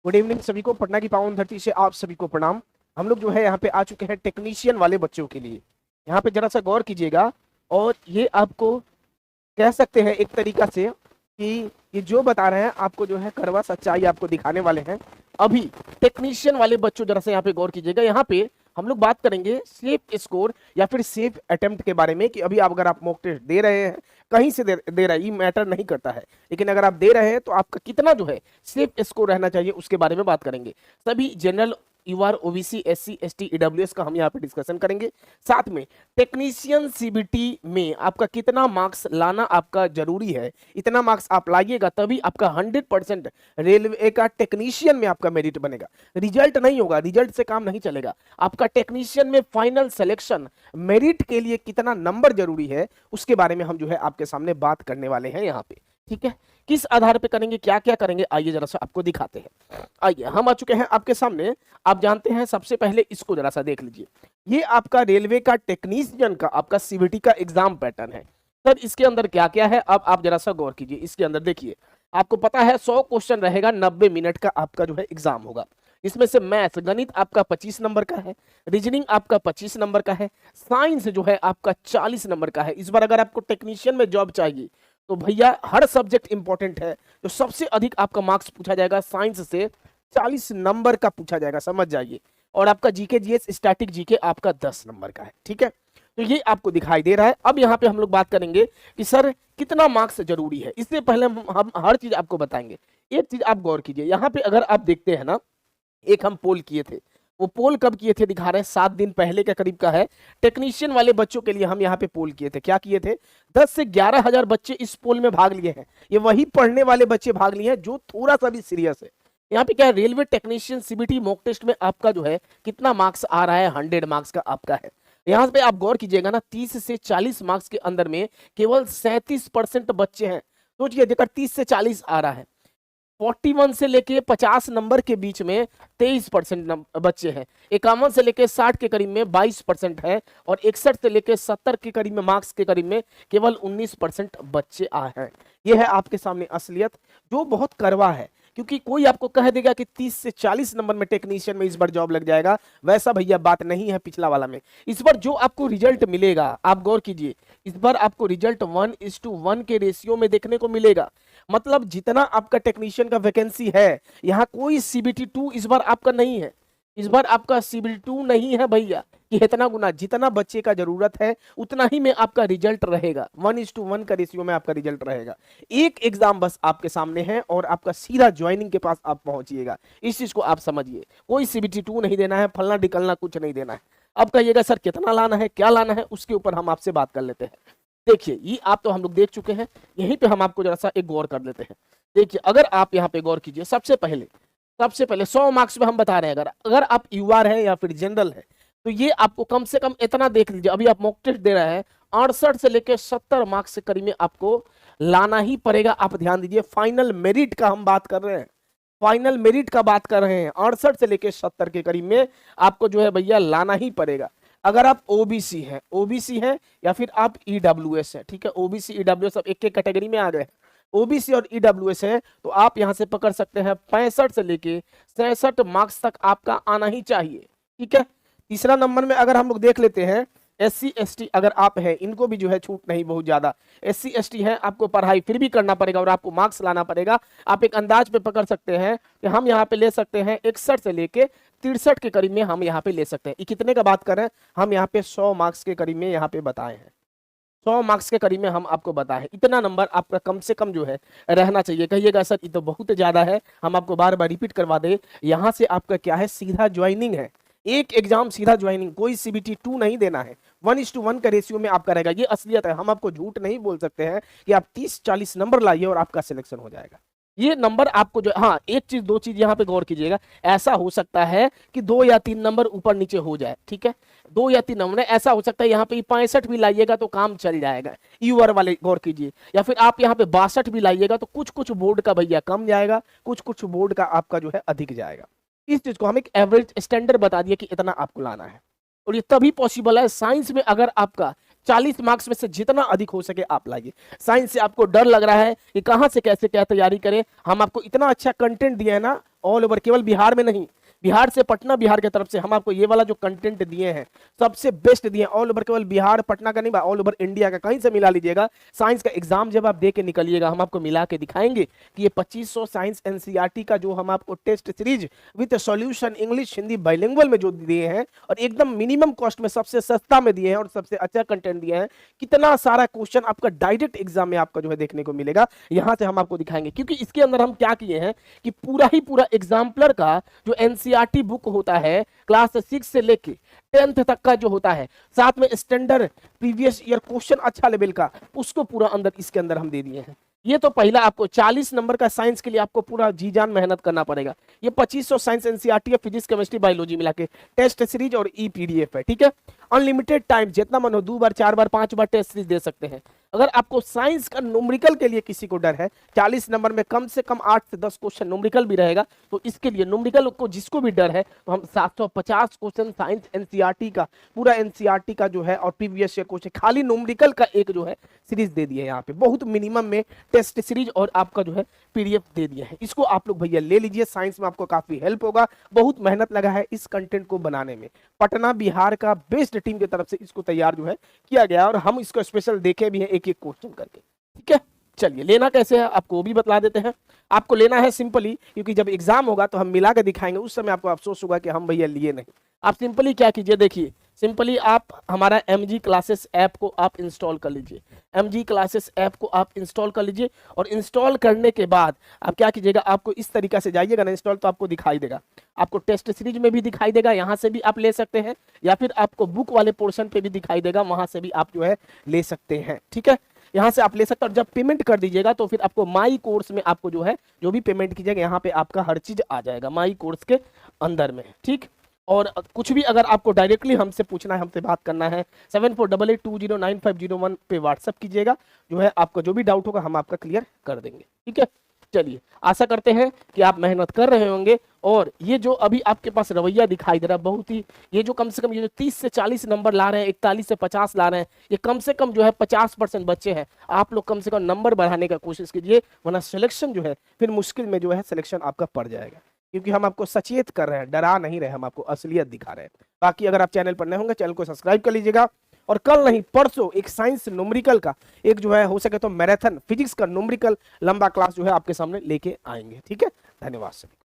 Good evening सभी को। पटना की पावन धरती से आप सभी को प्रणाम। हम लोग जो है यहाँ पे आ चुके हैं टेक्नीशियन वाले बच्चों के लिए। यहाँ पे जरा सा गौर कीजिएगा और ये आपको कह सकते हैं एक तरीका से कि ये जो बता रहे हैं आपको जो है करवा सच्चाई आपको दिखाने वाले हैं। अभी टेक्नीशियन वाले बच्चों जरा सा यहाँ पे गौर कीजिएगा। यहाँ पे हम लोग बात करेंगे सेफ स्कोर या फिर सेफ अटेम्प्ट के बारे में कि अभी आप अगर आप मॉक टेस्ट दे रहे हैं कहीं से दे रहे हैं ये मैटर नहीं करता है, लेकिन अगर आप दे रहे हैं तो आपका कितना जो है सेफ स्कोर रहना चाहिए उसके बारे में बात करेंगे। सभी general UR OBC SC ST EWS का हम यहाँ पे डिस्कशन करेंगे। साथ में टेक्नीशियन सीबीटी में आपका कितना मार्क्स लाना आपका जरूरी है, इतना मार्क्स आप लाइएगा तभी आपका 100% रेलवे का टेक्नीशियन में आपका मेरिट बनेगा। रिजल्ट नहीं होगा, रिजल्ट से काम नहीं चलेगा। आपका टेक्नीशियन में फाइनल सिलेक्शन मेरिट के लिए कितना नंबर जरूरी है उसके बारे में हम जो है आपके सामने बात करने वाले हैं यहाँ पे। ठीक है, किस आधार पे करेंगे, क्या क्या करेंगे, आइए जरा सा आपको दिखाते हैं। आइए हम आ चुके हैं आपके सामने। आप जानते हैं सबसे पहले इसको जरा सा देख लीजिए। ये आपका रेलवे का टेक्नीशियन का आपका सीबीटी का एग्जाम पैटर्न है। सर इसके अंदर क्या क्या है अब आप जरा सा गौर कीजिए। इसके अंदर देखिए आपको पता है 100 क्वेश्चन रहेगा, 90 मिनट का आपका जो है एग्जाम होगा। इसमें से मैथ गणित आपका 25 नंबर का है, रीजनिंग आपका 25 नंबर का है, साइंस जो है आपका 40 नंबर का है। इस बार अगर आपको टेक्नीशियन में जॉब चाहिए तो भैया हर सब्जेक्ट इंपॉर्टेंट है। तो सबसे अधिक आपका मार्क्स पूछा जाएगा साइंस से 40 नंबर का पूछा जाएगा, समझ जाइए। और आपका जीके जीएस स्टैटिक जीके आपका 10 नंबर का है। ठीक है, तो ये आपको दिखाई दे रहा है। अब यहाँ पे हम लोग बात करेंगे कि सर कितना मार्क्स जरूरी है। इससे पहले हम हर चीज आपको बताएंगे। एक चीज आप गौर कीजिए, यहाँ पे अगर आप देखते हैं ना, एक हम पोल किए थे, वो पोल कब किए थे दिखा रहे हैं, 7 दिन पहले के करीब का है। टेक्नीशियन वाले बच्चों के लिए हम यहाँ पे पोल किए थे। क्या किए थे, 10 से 11 हजार बच्चे इस पोल में भाग लिए हैं। ये वही पढ़ने वाले बच्चे भाग लिए हैं जो थोड़ा सा भी सीरियस है। यहाँ पे क्या है, railway technician CBT mock test में आपका जो है कितना मार्क्स आ रहा है, 100 मार्क्स का आपका है। यहाँ पे आप गौर कीजिएगा ना, 30 से 40 मार्क्स के अंदर में केवल 37% बच्चे हैं। सोचिए देखकर 30 से 40 आ रहा है, 41 से लेके 50 नंबर के बीच में 23% बच्चे हैं, 51 से लेके 60 के करीब में 22% है, और 61 से लेके 70 के करीब में मार्क्स के करीब में केवल 19% बच्चे आए हैं। यह है आपके सामने असलियत, जो बहुत कड़वा है। क्योंकि कोई आपको कह देगा कि 30 से 40 नंबर में टेक्नीशियन में इस बार जॉब लग जाएगा, वैसा भैया बात नहीं है पिछला वाला में। इस बार जो आपको रिजल्ट मिलेगा, आप गौर कीजिए, इस बार आपको रिजल्ट 1:1 के रेशियो में देखने को मिलेगा। मतलब जितना आपका टेक्नीशियन का वैकेंसी है, यहाँ कोई सीबीटी 2 इस बार आपका नहीं है। इस बार आपका सीबीटी 2 नहीं है भैया कि इतना गुना, जितना बच्चे का जरूरत है उतना ही में आपका रिजल्ट रहेगा। 1:1 का रेशियो में आपका रिजल्ट रहेगा। एक एग्जाम बस आपके सामने है और आपका सीधा ज्वाइनिंग के पास आप पहुंचिएगा। इस चीज को आप समझिए, कोई सीबीटी 2 नहीं देना है, फलना निकलना कुछ नहीं देना है। अब कहिएगा सर कितना लाना है, क्या लाना है, उसके ऊपर हम आपसे बात कर लेते हैं। देखिए ये आप तो हम लोग देख चुके हैं, यहीं पे हम आपको जरा सा एक गौर कर लेते हैं। देखिए अगर आप यहाँ पे गौर कीजिए, सबसे पहले 100 मार्क्स में हम बता रहे हैं, अगर आप यूआर है या फिर जनरल है तो ये आपको कम से कम इतना देख लीजिए। अभी आप मॉक टेस्ट दे रहे हैं, 68 से लेकर 70 मार्क्स के करीब में आपको लाना ही पड़ेगा। आप ध्यान दीजिए, फाइनल मेरिट का हम बात कर रहे हैं, फाइनल मेरिट का बात कर रहे हैं। 68 से लेकर 70 के करीब में आपको जो है भैया लाना ही पड़ेगा। अगर आप ओबीसी है या फिर आप ईडब्ल्यूएस है, ठीक है, ओबीसी ईडब्ल्यूएस अब एक एक कैटेगरी में आ गए। ओबीसी और ईडब्ल्यूएस है तो आप यहां से पकड़ सकते हैं 65 से लेके 66 मार्क्स तक आपका आना ही चाहिए। ठीक है, तीसरा नंबर में अगर हम लोग देख लेते हैं एससी एसटी, अगर आप हैं, इनको भी जो है छूट नहीं बहुत ज्यादा। एससी एसटी है, आपको पढ़ाई फिर भी करना पड़ेगा और आपको मार्क्स लाना पड़ेगा। आप एक अंदाज पे पकड़ सकते हैं कि हम यहाँ पे ले सकते हैं 61 से लेके 63 के करीब में हम यहाँ पे ले सकते हैं। ये कितने का बात कर रहे हैं, हम यहाँ पे 100 मार्क्स के करीब में यहाँ पे बताए हैं। 100 मार्क्स के करीब में हम आपको बताए हैं। इतना नंबर आपका कम से कम जो है रहना चाहिए। कहिएगा सर ये तो बहुत ज्यादा है, हम आपको बार बार रिपीट करवा दे। यहाँ से आपका क्या है, सीधा ज्वाइनिंग है, एक एग्जाम सीधा ज्वाइनिंग, कोई सीबीटी 2 नहीं देना है। 1:1 का रेशियो में आपका रहेगा। ये असलियत है, हम आपको झूठ नहीं बोल सकते हैं कि आप 30-40 नंबर लाइए और आपका सिलेक्शन हो जाएगा। ये नंबर आपको जो, हाँ एक चीज दो चीज यहाँ पे गौर कीजिएगा, ऐसा हो सकता है कि 2 या 3 नंबर ऊपर नीचे हो जाए। ठीक है, 2 या 3 नंबर ऐसा हो सकता है, यहाँ पे 65 भी लाइएगा तो काम चल जाएगा, यूआर वाले गौर कीजिए। या फिर आप यहाँ पे 62 भी लाइएगा तो कुछ कुछ बोर्ड का भैया कम जाएगा, कुछ कुछ बोर्ड का आपका जो है अधिक जाएगा। इस चीज को हम एक एवरेज स्टैंडर्ड बता दिए कि इतना आपको लाना है, और ये तभी पॉसिबल है। साइंस में अगर आपका 40 मार्क्स में से जितना अधिक हो सके आप लाइए। साइंस से आपको डर लग रहा है कि कहां से कैसे क्या तैयारी करें, हम आपको इतना अच्छा कंटेंट दिया है ना, ऑल ओवर, केवल बिहार में नहीं, बिहार से पटना, बिहार की तरफ से हम आपको ये वाला जो कंटेंट दिए हैं सबसे बेस्ट दिए हैं ऑल ओवर, केवल बिहार पटना का नहीं, ऑल ओवर इंडिया का, कहीं से मिला लीजिएगा। साइंस का एग्जाम जब आप दे के निकलिएगा हम आपको मिला के दिखाएंगे कि ये 2500 साइंस एनसीईआरटी का जो हम आपको test series with solution English Hindi bilingual में जो दिए हैं और एकदम मिनिमम कॉस्ट में सबसे सस्ता में दिए हैं और सबसे अच्छा कंटेंट दिए हैं, कितना सारा क्वेश्चन आपका डायरेक्ट एग्जाम में आपका जो है देखने को मिलेगा, यहां से हम आपको दिखाएंगे। क्योंकि इसके अंदर हम क्या किए हैं कि पूरा ही पूरा एग्जाम्पलर का जो एनसीईआरटी बुक होता है क्लास 6 से लेके 10th तक का जो होता है, साथ में स्टैंडर्ड प्रीवियस ईयर क्वेश्चन अच्छा लेवल का, उसको पूरा अंदर इसके अंदर हम दे दिए हैं। ये तो पहला आपको 40 नंबर का साइंस के लिए आपको पूरा जी जान मेहनत करना पड़ेगा। ये 2500 साइंस एनसीईआरटी है, फिजिक्स केमिस्ट्री बायोलॉजी मिला के टेस्ट सीरीज और ई पीडीएफ है, ठीक है। अनलिमिटेड टाइम, जितना मन हो 2 बार 4 बार 5 बार टेस्ट सीरीज दे सकते हैं। अगर आपको साइंस का न्यूमेरिकल के लिए किसी को डर है, 40 नंबर में कम से कम 8 से 10 क्वेश्चन न्यूमेरिकल भी रहेगा, तो इसके लिए न्यूमेरिकल को जिसको भी डर है तो हम 750 क्वेश्चन साइंस एनसीईआरटी का, पूरा एनसीईआरटी का जो है और प्रीवियस ईयर क्वेश्चन खाली न्यूमेरिकल का एक जो है सीरीज दे दिया है यहाँ पे, बहुत मिनिमम में टेस्ट सीरीज और आपका जो है पीडीएफ दे दिया है। इसको आप लोग भैया ले लीजिए, साइंस में आपको काफी हेल्प होगा। बहुत मेहनत लगा है इस कंटेंट को बनाने में, पटना बिहार का बेस्ट टीम की तरफ से इसको तैयार जो है किया गया और हम इसको स्पेशल देखे भी हैं एक एक क्वेश्चन करके, ठीक है। चलिए लेना कैसे है आपको वो भी बता देते हैं। आपको लेना है सिंपली, क्योंकि जब एग्जाम होगा तो हम मिला के दिखाएंगे, उस समय आपको अफसोस होगा कि हम भैया लिए नहीं। आप सिंपली क्या कीजिए, देखिए सिंपली आप हमारा MG क्लासेस ऐप को आप इंस्टॉल कर लीजिए, MG क्लासेस ऐप को आप इंस्टॉल कर लीजिए और इंस्टॉल करने के बाद आप क्या कीजिएगा, आपको इस तरीका से जाइएगा ना, इंस्टॉल तो आपको दिखाई देगा, आपको टेस्ट सीरीज में भी दिखाई देगा, यहाँ से भी आप ले सकते हैं, या फिर आपको बुक वाले पोर्शन पे भी दिखाई देगा, वहां से भी आप जो है ले सकते हैं, ठीक है। यहाँ से आप ले सकते हैं और जब पेमेंट कर दीजिएगा तो फिर आपको माई कोर्स में आपको जो है जो भी पेमेंट कीजिएगा यहाँ पे आपका हर चीज आ जाएगा माई कोर्स के अंदर में, ठीक। और कुछ भी अगर आपको डायरेक्टली हमसे पूछना है, हमसे बात करना है, 7488209501 पे व्हाट्सअप कीजिएगा, जो है आपका जो भी डाउट होगा हम आपका क्लियर कर देंगे, ठीक है। चलिए आशा करते हैं कि आप मेहनत कर रहे होंगे और ये जो अभी आपके पास रवैया दिखाई दे रहा है बहुत ही, ये जो कम से कम ये जो 30 से 40 नंबर ला रहे हैं, 41 से 50 ला रहे हैं, ये कम से कम जो है 50% बच्चे हैं। आप लोग कम से कम नंबर बढ़ाने का कोशिश कीजिए, वरना सिलेक्शन जो है फिर मुश्किल में जो है सिलेक्शन आपका पड़ जाएगा, क्योंकि हम आपको सचेत कर रहे हैं, डरा नहीं रहे, हम आपको असलियत दिखा रहे हैं। बाकी अगर आप चैनल पर नए होंगे चैनल को सब्सक्राइब कर लीजिएगा और कल नहीं परसों एक साइंस न्यूमेरिकल का एक जो है हो सके तो मैराथन फिजिक्स का न्यूमेरिकल लंबा क्लास जो है आपके सामने लेके आएंगे, ठीक है। धन्यवाद सभी।